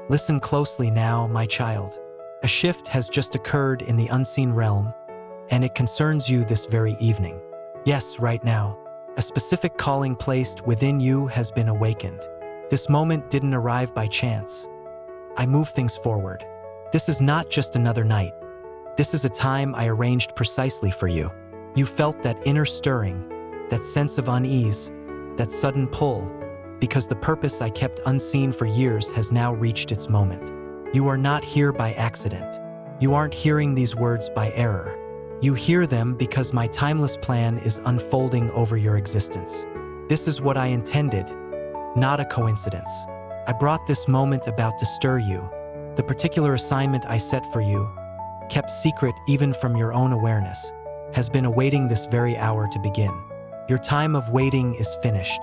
Listen closely now, my child. A shift has just occurred in the unseen realm, and it concerns you this very evening. Yes, right now. A specific calling placed within you has been awakened. This moment didn't arrive by chance. I move things forward. This is not just another night. This is a time I arranged precisely for you. You felt that inner stirring, that sense of unease, that sudden pull, because the purpose I kept unseen for years has now reached its moment. You are not here by accident. You aren't hearing these words by error. You hear them because my timeless plan is unfolding over your existence. This is what I intended, not a coincidence. I brought this moment about to stir you. The particular assignment I set for you, kept secret even from your own awareness, has been awaiting this very hour to begin. Your time of waiting is finished.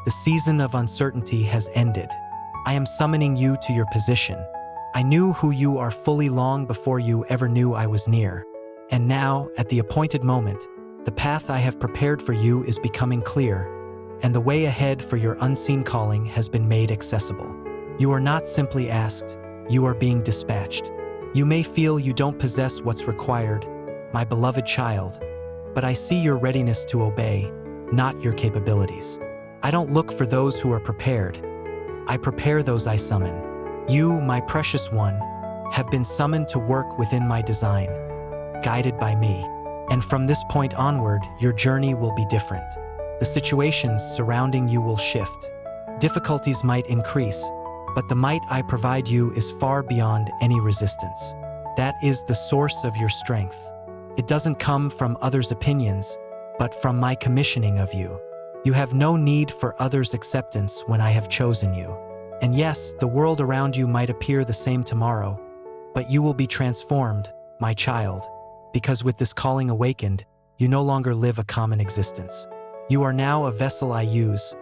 The season of uncertainty has ended. I am summoning you to your position. I knew who you are fully long before you ever knew I was near. And now, at the appointed moment, the path I have prepared for you is becoming clear, and the way ahead for your unseen calling has been made accessible. You are not simply asked, you are being dispatched. You may feel you don't possess what's required, my beloved child, but I see your readiness to obey, not your capabilities. I don't look for those who are prepared. I prepare those I summon. You, my precious one, have been summoned to work within my design, guided by me. And from this point onward, your journey will be different. The situations surrounding you will shift. Difficulties might increase, but the might I provide you is far beyond any resistance. That is the source of your strength. It doesn't come from others' opinions, but from my commissioning of you. You have no need for others' acceptance when I have chosen you. And yes, the world around you might appear the same tomorrow, but you will be transformed, my child, because with this calling awakened, you no longer live a common existence. You are now a vessel I use,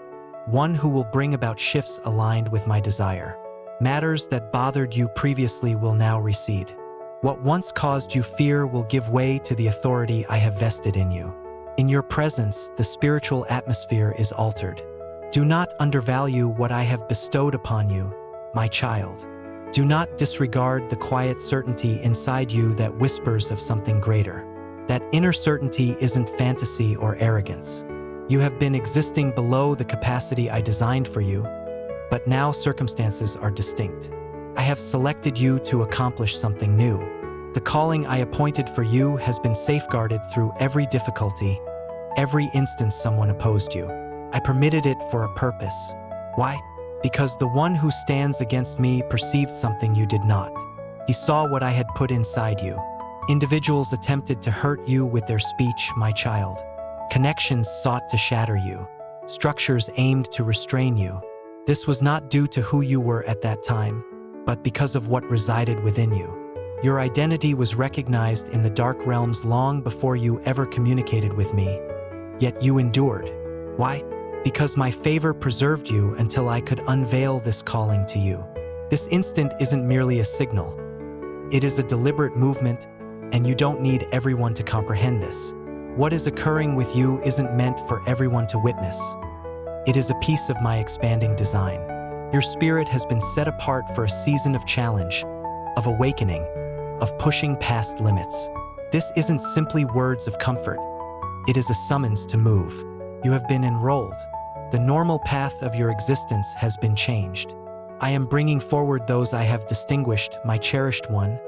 one who will bring about shifts aligned with my desire. Matters that bothered you previously will now recede. What once caused you fear will give way to the authority I have vested in you. In your presence, the spiritual atmosphere is altered. Do not undervalue what I have bestowed upon you, my child. Do not disregard the quiet certainty inside you that whispers of something greater. That inner certainty isn't fantasy or arrogance. You have been existing below the capacity I designed for you, but now circumstances are distinct. I have selected you to accomplish something new. The calling I appointed for you has been safeguarded through every difficulty, every instance someone opposed you. I permitted it for a purpose. Why? Because the one who stands against me perceived something you did not. He saw what I had put inside you. Individuals attempted to hurt you with their speech, my child. Connections sought to shatter you. Structures aimed to restrain you. This was not due to who you were at that time, but because of what resided within you. Your identity was recognized in the dark realms long before you ever communicated with me. Yet you endured. Why? Because my favor preserved you until I could unveil this calling to you. This instant isn't merely a signal. It is a deliberate movement, and you don't need everyone to comprehend this. What is occurring with you isn't meant for everyone to witness. It is a piece of my expanding design. Your spirit has been set apart for a season of challenge, of awakening, of pushing past limits. This isn't simply words of comfort. It is a summons to move. You have been enrolled. The normal path of your existence has been changed. I am bringing forward those I have distinguished, my cherished one,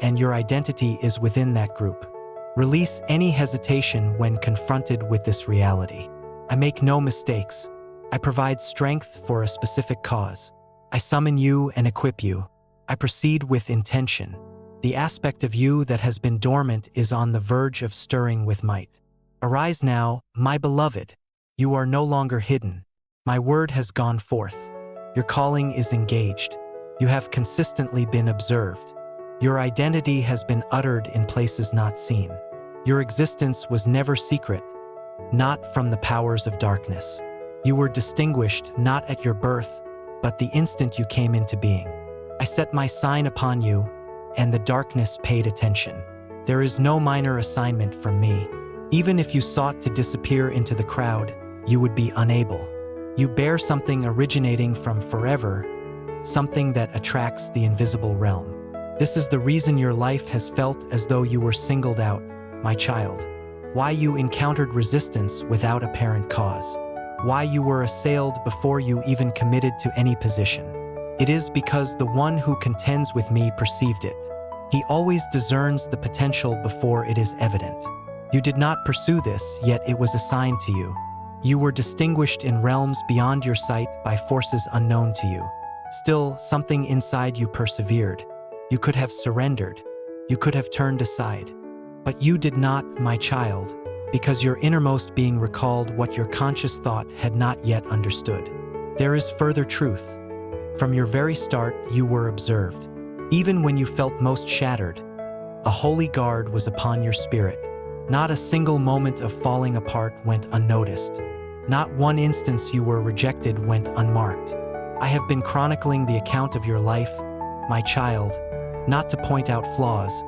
and your identity is within that group. Release any hesitation when confronted with this reality. I make no mistakes. I provide strength for a specific cause. I summon you and equip you. I proceed with intention. The aspect of you that has been dormant is on the verge of stirring with might. Arise now, my beloved. You are no longer hidden. My word has gone forth. Your calling is engaged. You have consistently been observed. Your identity has been uttered in places not seen. Your existence was never secret, not from the powers of darkness. You were distinguished not at your birth, but the instant you came into being. I set my sign upon you, and the darkness paid attention. There is no minor assignment from me. Even if you sought to disappear into the crowd, you would be unable. You bear something originating from forever, something that attracts the invisible realm. This is the reason your life has felt as though you were singled out, my child. Why you encountered resistance without apparent cause. Why you were assailed before you even committed to any position. It is because the one who contends with me perceived it. He always discerns the potential before it is evident. You did not pursue this, yet it was assigned to you. You were distinguished in realms beyond your sight by forces unknown to you. Still, something inside you persevered. You could have surrendered. You could have turned aside. But you did not, my child, because your innermost being recalled what your conscious thought had not yet understood. There is further truth. From your very start, you were observed. Even when you felt most shattered, a holy guard was upon your spirit. Not a single moment of falling apart went unnoticed. Not one instance you were rejected went unmarked. I have been chronicling the account of your life, my child, not to point out flaws,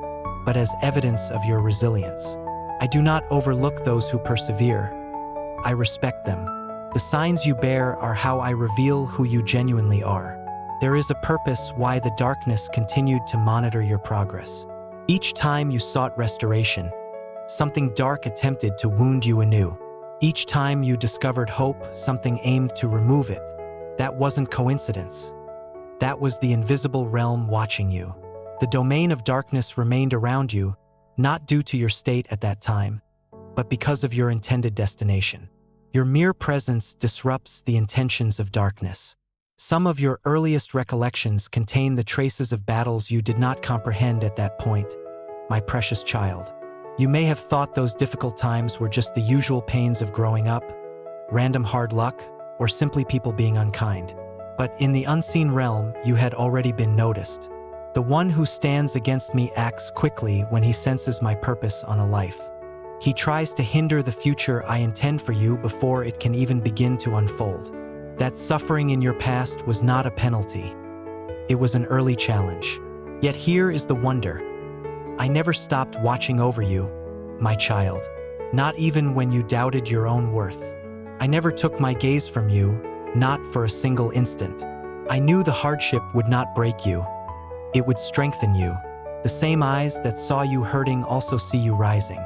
but as evidence of your resilience. I do not overlook those who persevere. I respect them. The signs you bear are how I reveal who you genuinely are. There is a purpose why the darkness continued to monitor your progress. Each time you sought restoration, something dark attempted to wound you anew. Each time you discovered hope, something aimed to remove it. That wasn't coincidence. That was the invisible realm watching you. The domain of darkness remained around you, not due to your state at that time, but because of your intended destination. Your mere presence disrupts the intentions of darkness. Some of your earliest recollections contain the traces of battles you did not comprehend at that point, my precious child. You may have thought those difficult times were just the usual pains of growing up, random hard luck, or simply people being unkind. But in the unseen realm, you had already been noticed. The one who stands against me acts quickly when he senses my purpose on a life. He tries to hinder the future I intend for you before it can even begin to unfold. That suffering in your past was not a penalty. It was an early challenge. Yet here is the wonder. I never stopped watching over you, my child, not even when you doubted your own worth. I never took my gaze from you, not for a single instant. I knew the hardship would not break you. It would strengthen you. The same eyes that saw you hurting also see you rising.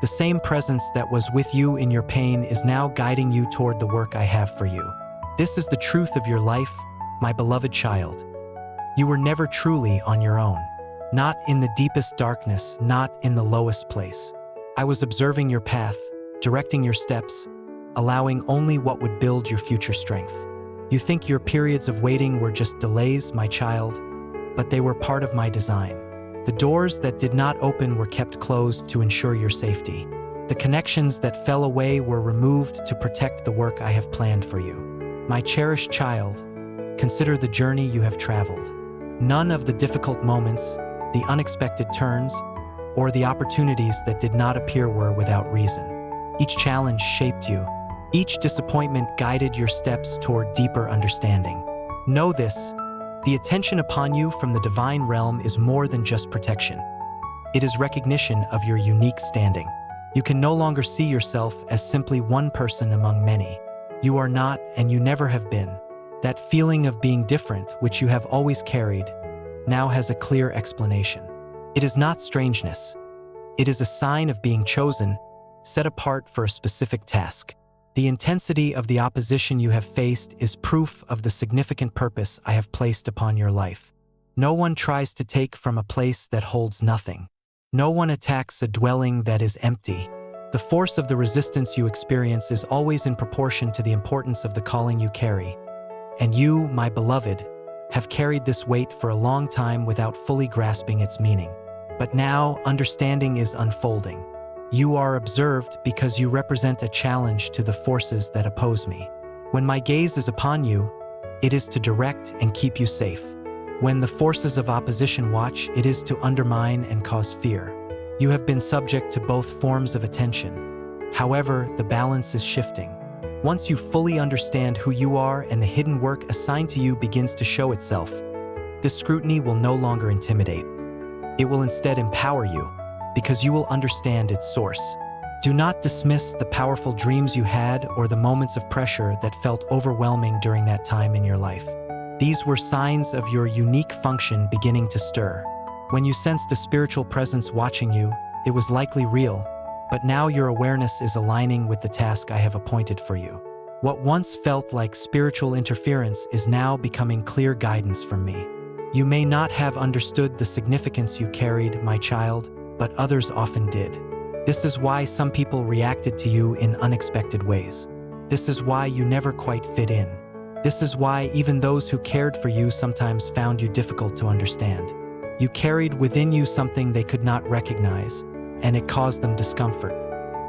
The same presence that was with you in your pain is now guiding you toward the work I have for you. This is the truth of your life, my beloved child. You were never truly on your own. Not in the deepest darkness, not in the lowest place. I was observing your path, directing your steps, allowing only what would build your future strength. You think your periods of waiting were just delays, my child, but they were part of my design. The doors that did not open were kept closed to ensure your safety. The connections that fell away were removed to protect the work I have planned for you. My cherished child, consider the journey you have traveled. None of the difficult moments, the unexpected turns, or the opportunities that did not appear were without reason. Each challenge shaped you. Each disappointment guided your steps toward deeper understanding. Know this, the attention upon you from the divine realm is more than just protection. It is recognition of your unique standing. You can no longer see yourself as simply one person among many. You are not, and you never have been. That feeling of being different, which you have always carried, now has a clear explanation. It is not strangeness. It is a sign of being chosen, set apart for a specific task. The intensity of the opposition you have faced is proof of the significant purpose I have placed upon your life. No one tries to take from a place that holds nothing. No one attacks a dwelling that is empty. The force of the resistance you experience is always in proportion to the importance of the calling you carry. And you, my beloved, have carried this weight for a long time without fully grasping its meaning. But now, understanding is unfolding. You are observed because you represent a challenge to the forces that oppose me. When my gaze is upon you, it is to direct and keep you safe. When the forces of opposition watch, it is to undermine and cause fear. You have been subject to both forms of attention. However, the balance is shifting. Once you fully understand who you are and the hidden work assigned to you begins to show itself, this scrutiny will no longer intimidate. It will instead empower you, because you will understand its source. Do not dismiss the powerful dreams you had or the moments of pressure that felt overwhelming during that time in your life. These were signs of your unique function beginning to stir. When you sensed a spiritual presence watching you, it was likely real, but now your awareness is aligning with the task I have appointed for you. What once felt like spiritual interference is now becoming clear guidance from me. You may not have understood the significance you carried, my child, but others often did. This is why some people reacted to you in unexpected ways. This is why you never quite fit in. This is why even those who cared for you sometimes found you difficult to understand. You carried within you something they could not recognize, and it caused them discomfort.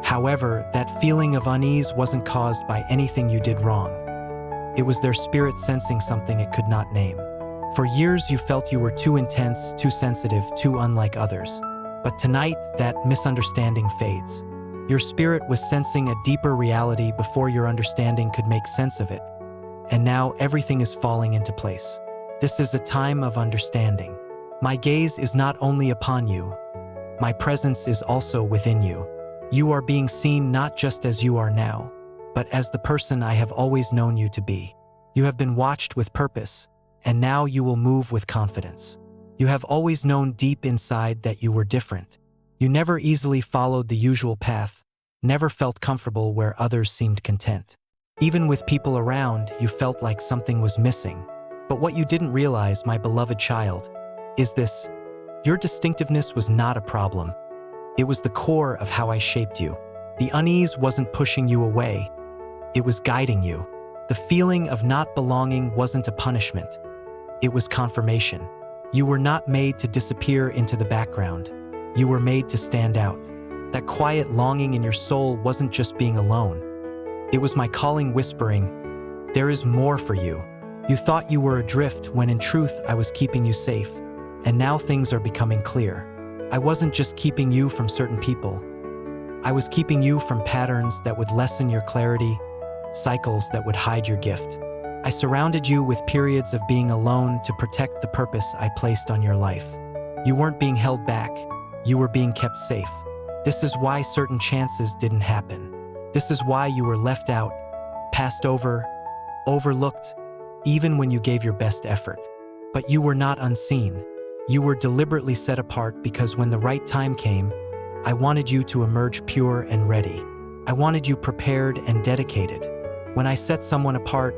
However, that feeling of unease wasn't caused by anything you did wrong. It was their spirit sensing something it could not name. For years you felt you were too intense, too sensitive, too unlike others. But tonight, that misunderstanding fades. Your spirit was sensing a deeper reality before your understanding could make sense of it. And now everything is falling into place. This is a time of understanding. My gaze is not only upon you, my presence is also within you. You are being seen not just as you are now, but as the person I have always known you to be. You have been watched with purpose, and now you will move with confidence. You have always known deep inside that you were different. You never easily followed the usual path, never felt comfortable where others seemed content. Even with people around, you felt like something was missing. But what you didn't realize, my beloved child, is this: your distinctiveness was not a problem. It was the core of how I shaped you. The unease wasn't pushing you away, it was guiding you. The feeling of not belonging wasn't a punishment, it was confirmation. You were not made to disappear into the background. You were made to stand out. That quiet longing in your soul wasn't just being alone. It was my calling whispering, there is more for you. You thought you were adrift when in truth I was keeping you safe. And now things are becoming clear. I wasn't just keeping you from certain people. I was keeping you from patterns that would lessen your clarity, cycles that would hide your gift. I surrounded you with periods of being alone to protect the purpose I placed on your life. You weren't being held back, you were being kept safe. This is why certain chances didn't happen. This is why you were left out, passed over, overlooked, even when you gave your best effort. But you were not unseen. You were deliberately set apart because when the right time came, I wanted you to emerge pure and ready. I wanted you prepared and dedicated. When I set someone apart,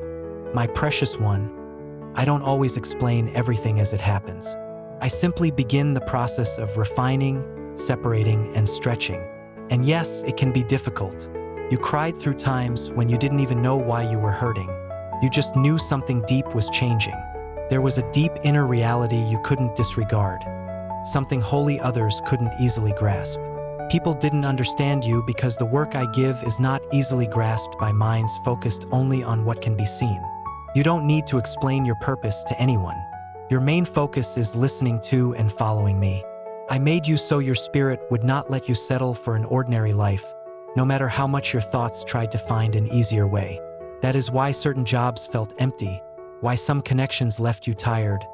my precious one, I don't always explain everything as it happens. I simply begin the process of refining, separating, and stretching. And yes, it can be difficult. You cried through times when you didn't even know why you were hurting. You just knew something deep was changing. There was a deep inner reality you couldn't disregard, something wholly others couldn't easily grasp. People didn't understand you because the work I give is not easily grasped by minds focused only on what can be seen. You don't need to explain your purpose to anyone. Your main focus is listening to and following me. I made you so your spirit would not let you settle for an ordinary life, no matter how much your thoughts tried to find an easier way. That is why certain jobs felt empty, why some connections left you tired,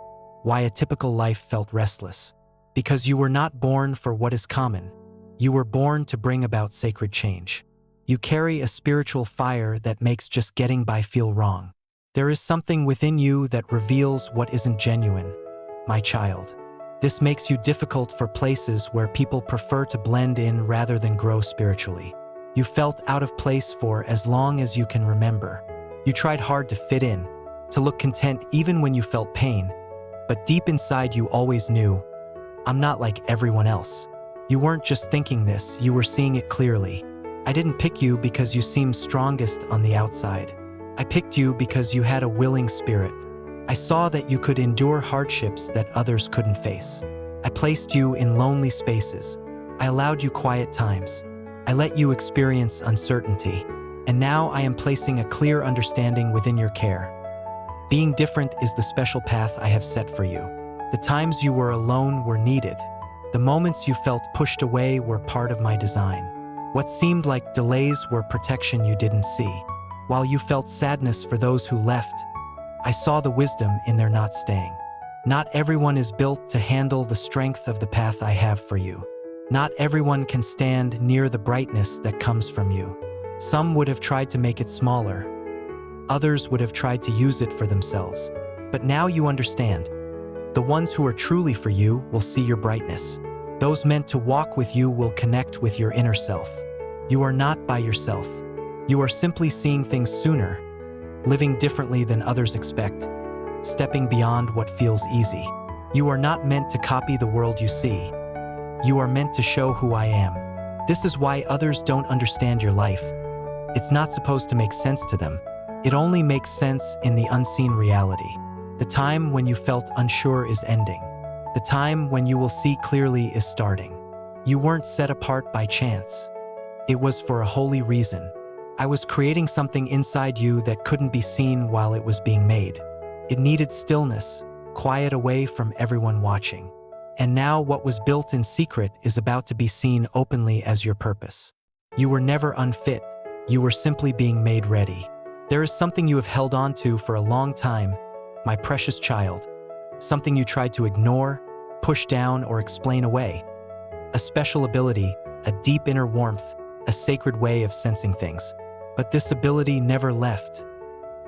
why a typical life felt restless. Because you were not born for what is common. You were born to bring about sacred change. You carry a spiritual fire that makes just getting by feel wrong. There is something within you that reveals what isn't genuine, my child. This makes you difficult for places where people prefer to blend in rather than grow spiritually. You felt out of place for as long as you can remember. You tried hard to fit in, to look content even when you felt pain. But deep inside you always knew, I'm not like everyone else. You weren't just thinking this, you were seeing it clearly. I didn't pick you because you seemed strongest on the outside. I picked you because you had a willing spirit. I saw that you could endure hardships that others couldn't face. I placed you in lonely spaces. I allowed you quiet times. I let you experience uncertainty. And now I am placing a clear understanding within your care. Being different is the special path I have set for you. The times you were alone were needed. The moments you felt pushed away were part of my design. What seemed like delays were protection you didn't see. While you felt sadness for those who left, I saw the wisdom in their not staying. Not everyone is built to handle the strength of the path I have for you. Not everyone can stand near the brightness that comes from you. Some would have tried to make it smaller. Others would have tried to use it for themselves. But now you understand. The ones who are truly for you will see your brightness. Those meant to walk with you will connect with your inner self. You are not by yourself. You are simply seeing things sooner, living differently than others expect, stepping beyond what feels easy. You are not meant to copy the world you see. You are meant to show who I am. This is why others don't understand your life. It's not supposed to make sense to them. It only makes sense in the unseen reality. The time when you felt unsure is ending. The time when you will see clearly is starting. You weren't set apart by chance. It was for a holy reason. I was creating something inside you that couldn't be seen while it was being made. It needed stillness, quiet away from everyone watching. And now what was built in secret is about to be seen openly as your purpose. You were never unfit. You were simply being made ready. There is something you have held on to for a long time, my precious child. Something you tried to ignore, push down, or explain away. A special ability, a deep inner warmth, a sacred way of sensing things. But this ability never left.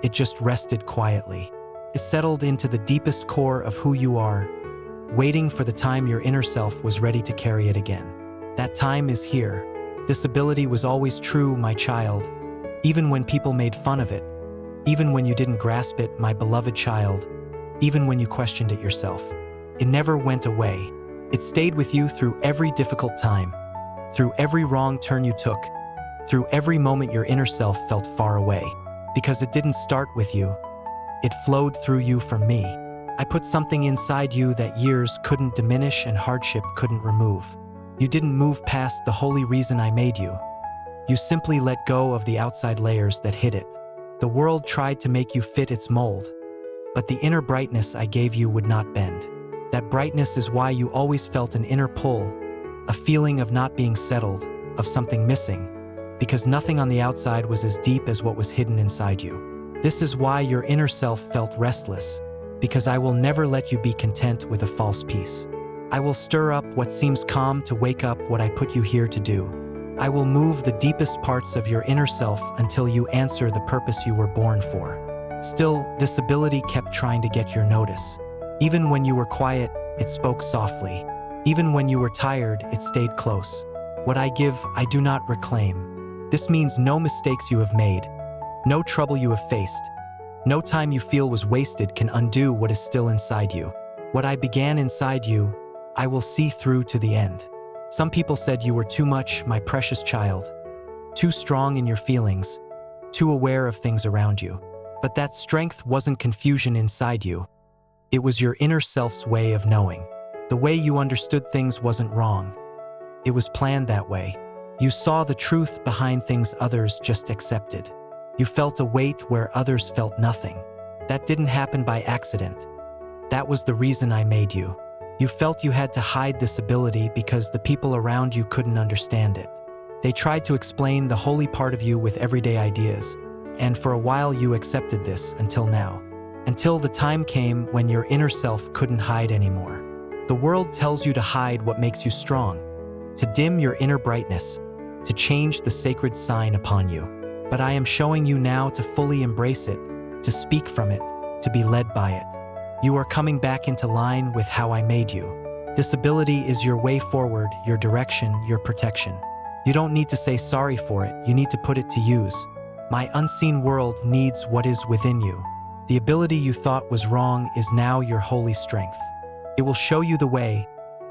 It just rested quietly. It settled into the deepest core of who you are, waiting for the time your inner self was ready to carry it again. That time is here. This ability was always true, my child, even when people made fun of it, even when you didn't grasp it, my beloved child, even when you questioned it yourself. It never went away. It stayed with you through every difficult time, through every wrong turn you took, through every moment your inner self felt far away. Because it didn't start with you. It flowed through you from me. I put something inside you that years couldn't diminish and hardship couldn't remove. You didn't move past the holy reason I made you. You simply let go of the outside layers that hid it. The world tried to make you fit its mold, but the inner brightness I gave you would not bend. That brightness is why you always felt an inner pull, a feeling of not being settled, of something missing, because nothing on the outside was as deep as what was hidden inside you. This is why your inner self felt restless, because I will never let you be content with a false peace. I will stir up what seems calm to wake up what I put you here to do. I will move the deepest parts of your inner self until you answer the purpose you were born for. Still, this ability kept trying to get your notice. Even when you were quiet, it spoke softly. Even when you were tired, it stayed close. What I give, I do not reclaim. This means no mistakes you have made, no trouble you have faced, no time you feel was wasted can undo what is still inside you. What I began inside you, I will see through to the end. Some people said you were too much, my precious child, too strong in your feelings, too aware of things around you. But that strength wasn't confusion inside you. It was your inner self's way of knowing. The way you understood things wasn't wrong. It was planned that way. You saw the truth behind things others just accepted. You felt a weight where others felt nothing. That didn't happen by accident. That was the reason I made you. You felt you had to hide this ability because the people around you couldn't understand it. They tried to explain the holy part of you with everyday ideas, and for a while you accepted this until now. Until the time came when your inner self couldn't hide anymore. The world tells you to hide what makes you strong, to dim your inner brightness, to change the sacred sign upon you. But I am showing you now to fully embrace it, to speak from it, to be led by it. You are coming back into line with how I made you. This ability is your way forward, your direction, your protection. You don't need to say sorry for it, you need to put it to use. My unseen world needs what is within you. The ability you thought was wrong is now your holy strength. It will show you the way,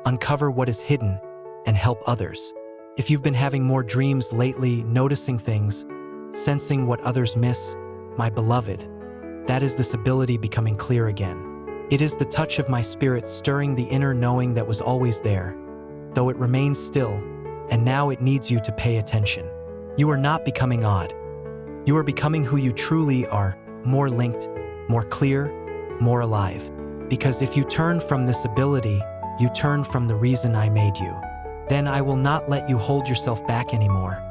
uncover what is hidden, and help others. If you've been having more dreams lately, noticing things, sensing what others miss, my beloved, that is this ability becoming clear again. It is the touch of my spirit stirring the inner knowing that was always there, though it remains still, and now it needs you to pay attention. You are not becoming odd. You are becoming who you truly are, more linked, more clear, more alive. Because if you turn from this ability, you turn from the reason I made you. Then I will not let you hold yourself back anymore.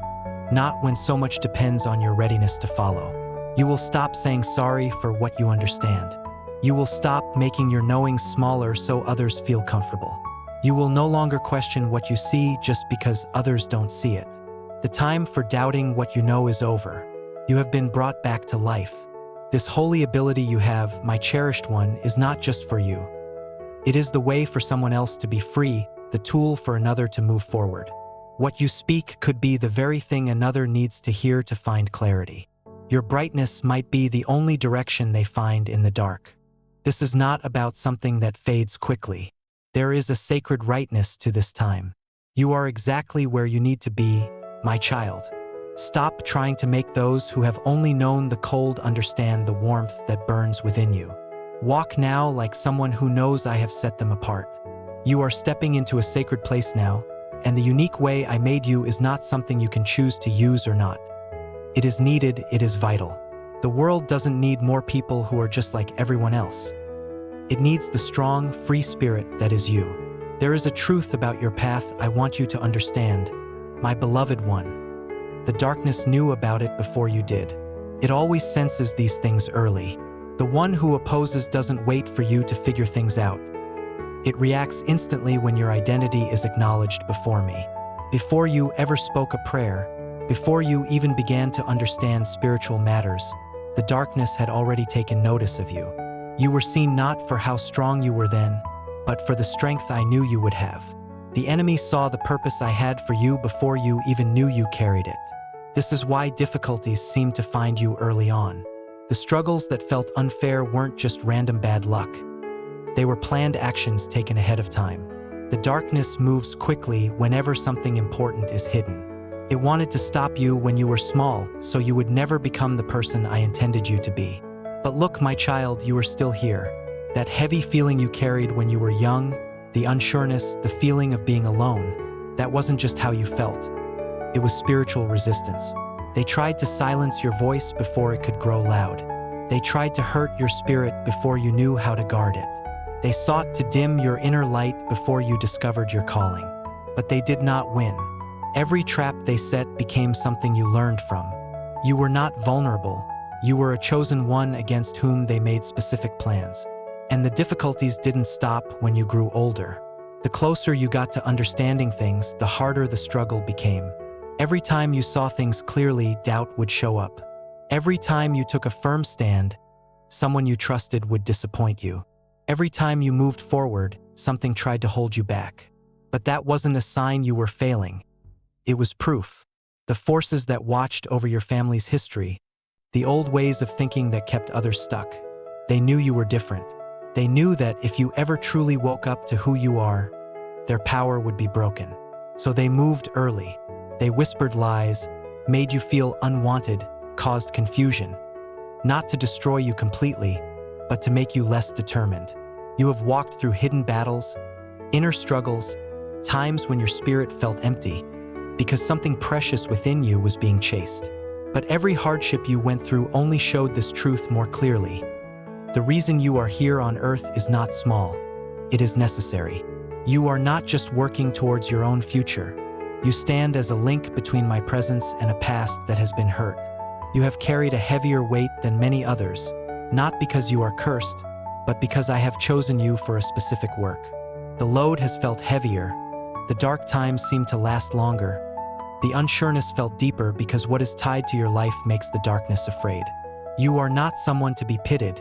Not when so much depends on your readiness to follow. You will stop saying sorry for what you understand. You will stop making your knowing smaller so others feel comfortable. You will no longer question what you see just because others don't see it. The time for doubting what you know is over. You have been brought back to life. This holy ability you have, my cherished one, is not just for you. It is the way for someone else to be free, the tool for another to move forward. What you speak could be the very thing another needs to hear to find clarity. Your brightness might be the only direction they find in the dark. This is not about something that fades quickly. There is a sacred rightness to this time. You are exactly where you need to be, my child. Stop trying to make those who have only known the cold understand the warmth that burns within you. Walk now like someone who knows I have set them apart. You are stepping into a sacred place now, and the unique way I made you is not something you can choose to use or not. It is needed, it is vital. The world doesn't need more people who are just like everyone else. It needs the strong, free spirit that is you. There is a truth about your path I want you to understand, my beloved one. The darkness knew about it before you did. It always senses these things early. The one who opposes doesn't wait for you to figure things out. It reacts instantly when your identity is acknowledged before me. Before you ever spoke a prayer, before you even began to understand spiritual matters, the darkness had already taken notice of you. You were seen not for how strong you were then, but for the strength I knew you would have. The enemy saw the purpose I had for you before you even knew you carried it. This is why difficulties seemed to find you early on. The struggles that felt unfair weren't just random bad luck. They were planned actions taken ahead of time. The darkness moves quickly whenever something important is hidden. It wanted to stop you when you were small, so you would never become the person I intended you to be. But look, my child, you are still here. That heavy feeling you carried when you were young, the unsureness, the feeling of being alone, that wasn't just how you felt. It was spiritual resistance. They tried to silence your voice before it could grow loud. They tried to hurt your spirit before you knew how to guard it. They sought to dim your inner light before you discovered your calling. But they did not win. Every trap they set became something you learned from. You were not vulnerable. You were a chosen one against whom they made specific plans. And the difficulties didn't stop when you grew older. The closer you got to understanding things, the harder the struggle became. Every time you saw things clearly, doubt would show up. Every time you took a firm stand, someone you trusted would disappoint you. Every time you moved forward, something tried to hold you back. But that wasn't a sign you were failing. It was proof. The forces that watched over your family's history, the old ways of thinking that kept others stuck, they knew you were different. They knew that if you ever truly woke up to who you are, their power would be broken. So they moved early. They whispered lies, made you feel unwanted, caused confusion. Not to destroy you completely, but to make you less determined. You have walked through hidden battles, inner struggles, times when your spirit felt empty, because something precious within you was being chased. But every hardship you went through only showed this truth more clearly. The reason you are here on earth is not small. It is necessary. You are not just working towards your own future. You stand as a link between my presence and a past that has been hurt. You have carried a heavier weight than many others, not because you are cursed, but because I have chosen you for a specific work. The load has felt heavier. The dark times seem to last longer. The unsureness felt deeper because what is tied to your life makes the darkness afraid. You are not someone to be pitied.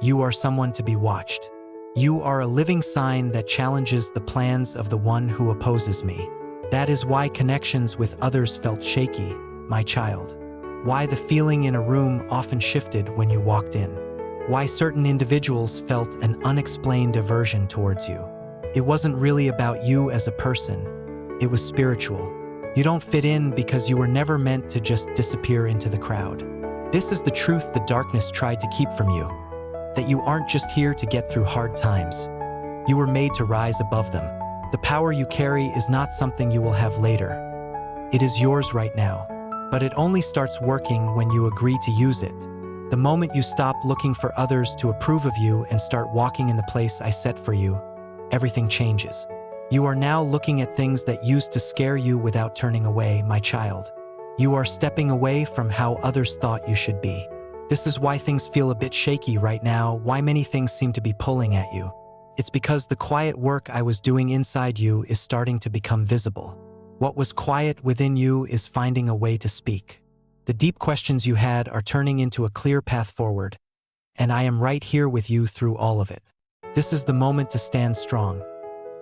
You are someone to be watched. You are a living sign that challenges the plans of the one who opposes me. That is why connections with others felt shaky, my child. Why the feeling in a room often shifted when you walked in. Why certain individuals felt an unexplained aversion towards you. It wasn't really about you as a person. It was spiritual. You don't fit in because you were never meant to just disappear into the crowd. This is the truth the darkness tried to keep from you. That you aren't just here to get through hard times. You were made to rise above them. The power you carry is not something you will have later. It is yours right now. But it only starts working when you agree to use it. The moment you stop looking for others to approve of you and start walking in the place I set for you, everything changes. You are now looking at things that used to scare you without turning away, my child. You are stepping away from how others thought you should be. This is why things feel a bit shaky right now, why many things seem to be pulling at you. It's because the quiet work I was doing inside you is starting to become visible. What was quiet within you is finding a way to speak. The deep questions you had are turning into a clear path forward. and I am right here with you through all of it. This is the moment to stand strong,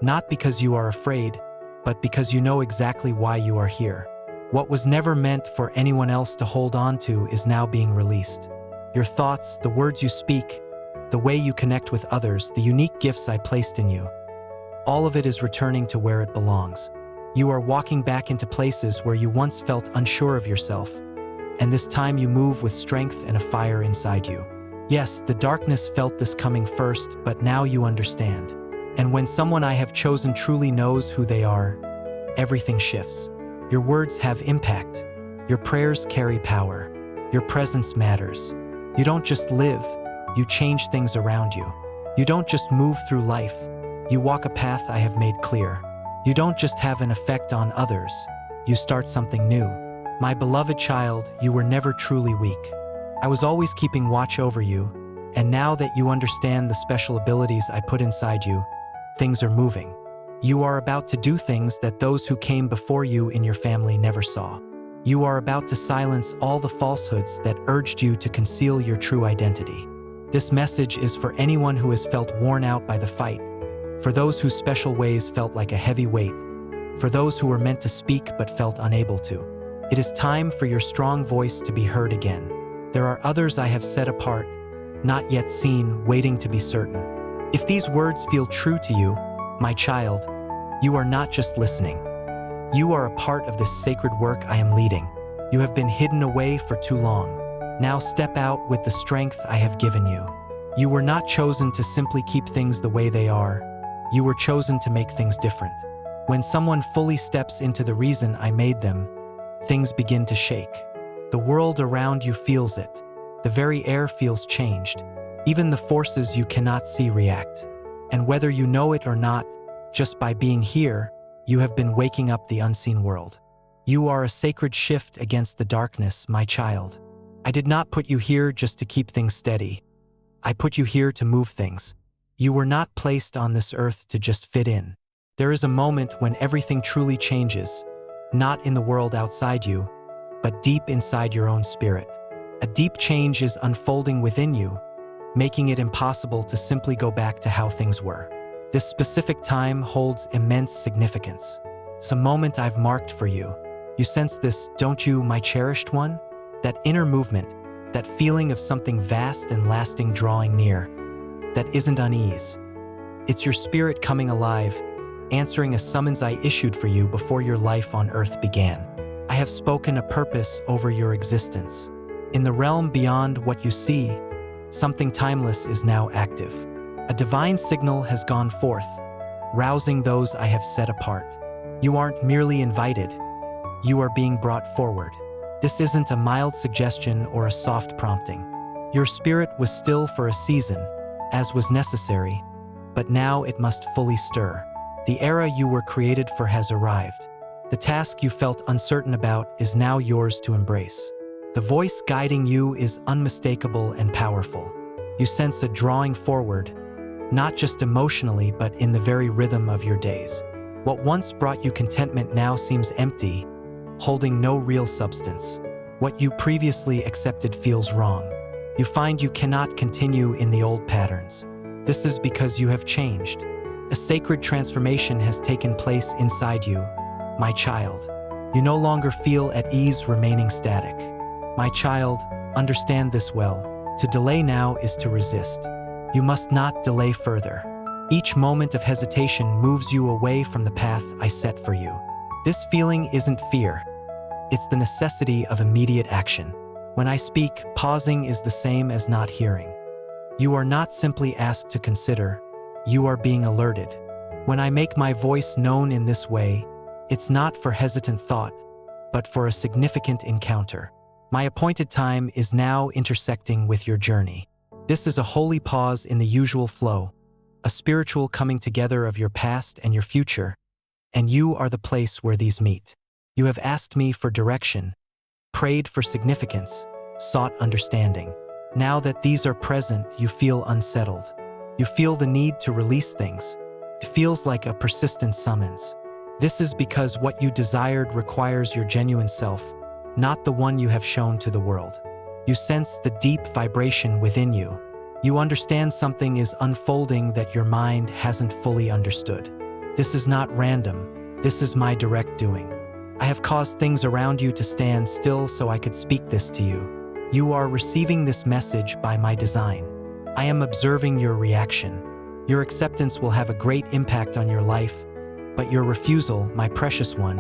not because you are afraid, but because you know exactly why you are here. What was never meant for anyone else to hold on to is now being released. Your thoughts, the words you speak, the way you connect with others, the unique gifts I placed in you, all of it is returning to where it belongs. You are walking back into places where you once felt unsure of yourself, and this time you move with strength and a fire inside you. Yes, the darkness felt this coming first, but now you understand. And when someone I have chosen truly knows who they are, everything shifts. Your words have impact. Your prayers carry power. Your presence matters. You don't just live, you change things around you. You don't just move through life, you walk a path I have made clear. You don't just have an effect on others, you start something new. My beloved child, you were never truly weak. I was always keeping watch over you, and now that you understand the special abilities I put inside you, things are moving. You are about to do things that those who came before you in your family never saw. You are about to silence all the falsehoods that urged you to conceal your true identity. This message is for anyone who has felt worn out by the fight, for those whose special ways felt like a heavy weight, for those who were meant to speak but felt unable to. It is time for your strong voice to be heard again. There are others I have set apart, not yet seen, waiting to be certain. If these words feel true to you, my child, you are not just listening. You are a part of this sacred work I am leading. You have been hidden away for too long. Now step out with the strength I have given you. You were not chosen to simply keep things the way they are. You were chosen to make things different. When someone fully steps into the reason I made them, things begin to shake. The world around you feels it. The very air feels changed. Even the forces you cannot see react. And whether you know it or not, just by being here, you have been waking up the unseen world. You are a sacred shift against the darkness, my child. I did not put you here just to keep things steady. I put you here to move things. You were not placed on this earth to just fit in. There is a moment when everything truly changes, not in the world outside you, but deep inside your own spirit. A deep change is unfolding within you, making it impossible to simply go back to how things were. This specific time holds immense significance. It's a moment I've marked for you. You sense this, don't you, my cherished one? That inner movement, that feeling of something vast and lasting drawing near. That isn't unease. It's your spirit coming alive, answering a summons I issued for you before your life on earth began. I have spoken a purpose over your existence. In the realm beyond what you see, something timeless is now active. A divine signal has gone forth, rousing those I have set apart. You aren't merely invited, you are being brought forward. This isn't a mild suggestion or a soft prompting. Your spirit was still for a season, as was necessary, but now it must fully stir. The era you were created for has arrived. The task you felt uncertain about is now yours to embrace. The voice guiding you is unmistakable and powerful. You sense a drawing forward, not just emotionally, but in the very rhythm of your days. What once brought you contentment now seems empty, holding no real substance. What you previously accepted feels wrong. You find you cannot continue in the old patterns. This is because you have changed. A sacred transformation has taken place inside you, my child. You no longer feel at ease remaining static. My child, understand this well. To delay now is to resist. You must not delay further. Each moment of hesitation moves you away from the path I set for you. This feeling isn't fear. It's the necessity of immediate action. When I speak, pausing is the same as not hearing. You are not simply asked to consider, you are being alerted. When I make my voice known in this way, it's not for hesitant thought, but for a significant encounter. My appointed time is now intersecting with your journey. This is a holy pause in the usual flow, a spiritual coming together of your past and your future, and you are the place where these meet. You have asked me for direction, prayed for significance, sought understanding. Now that these are present, you feel unsettled. You feel the need to release things. It feels like a persistent summons. This is because what you desired requires your genuine self, not the one you have shown to the world. You sense the deep vibration within you, You understand something is unfolding that your mind hasn't fully understood. This is not random. This is my direct doing. I have caused things around you to stand still so I could speak this to you. You are receiving this message by my design. I am observing your reaction. Your acceptance will have a great impact on your life, but your refusal, my precious one,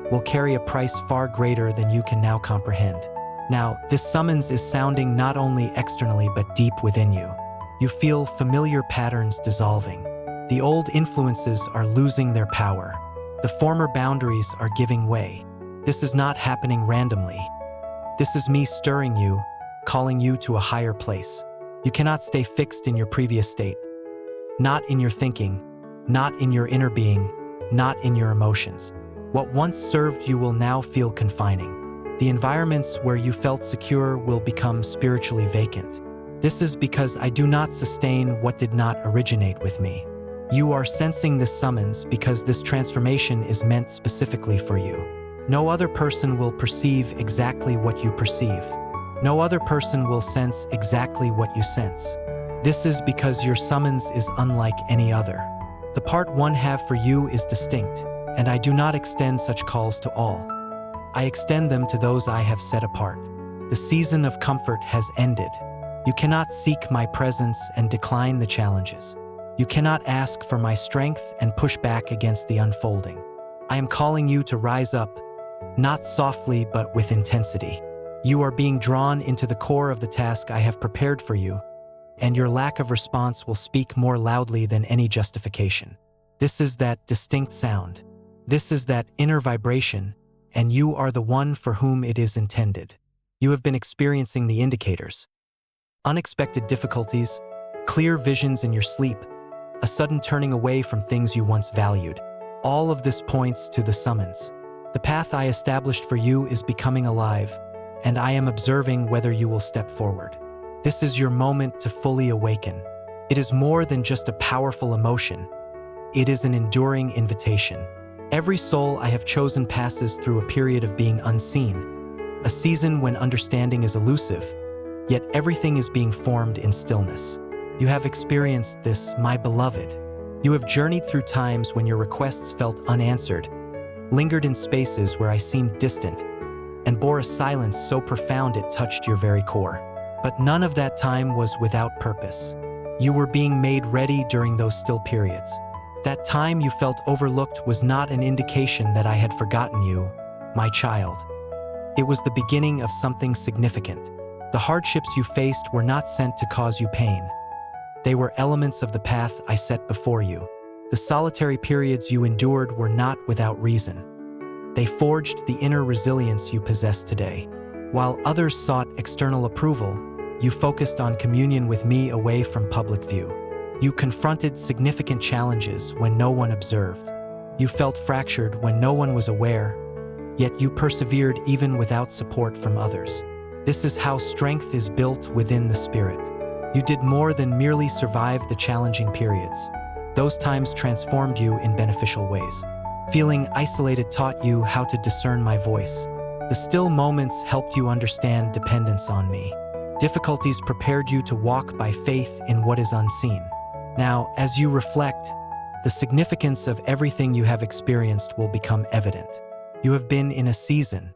will carry a price far greater than you can now comprehend. Now, this summons is sounding not only externally but deep within you. You feel familiar patterns dissolving. The old influences are losing their power. The former boundaries are giving way. This is not happening randomly. This is me stirring you, calling you to a higher place. You cannot stay fixed in your previous state. Not in your thinking, not in your inner being, not in your emotions. What once served you will now feel confining. The environments where you felt secure will become spiritually vacant. This is because I do not sustain what did not originate with me. You are sensing this summons because this transformation is meant specifically for you. No other person will perceive exactly what you perceive. No other person will sense exactly what you sense. This is because your summons is unlike any other. The part one have for you is distinct, and I do not extend such calls to all. I extend them to those I have set apart. The season of comfort has ended. You cannot seek my presence and decline the challenges. You cannot ask for my strength and push back against the unfolding. I am calling you to rise up, not softly but with intensity. You are being drawn into the core of the task I have prepared for you, and your lack of response will speak more loudly than any justification. This is that distinct sound. This is that inner vibration, and you are the one for whom it is intended. You have been experiencing the indicators. Unexpected difficulties, clear visions in your sleep, a sudden turning away from things you once valued. All of this points to the summons. The path I established for you is becoming alive, and I am observing whether you will step forward. This is your moment to fully awaken. It is more than just a powerful emotion. It is an enduring invitation. Every soul I have chosen passes through a period of being unseen, a season when understanding is elusive, yet everything is being formed in stillness. You have experienced this, my beloved. You have journeyed through times when your requests felt unanswered, lingered in spaces where I seemed distant, and bore a silence so profound it touched your very core. But none of that time was without purpose. You were being made ready during those still periods. That time you felt overlooked was not an indication that I had forgotten you, my child. It was the beginning of something significant. The hardships you faced were not sent to cause you pain. They were elements of the path I set before you. The solitary periods you endured were not without reason. They forged the inner resilience you possess today. While others sought external approval, you focused on communion with me away from public view. You confronted significant challenges when no one observed. You felt fractured when no one was aware, yet you persevered even without support from others. This is how strength is built within the spirit. You did more than merely survive the challenging periods. Those times transformed you in beneficial ways. Feeling isolated taught you how to discern my voice. The still moments helped you understand dependence on me. Difficulties prepared you to walk by faith in what is unseen. Now, as you reflect, the significance of everything you have experienced will become evident. You have been in a season,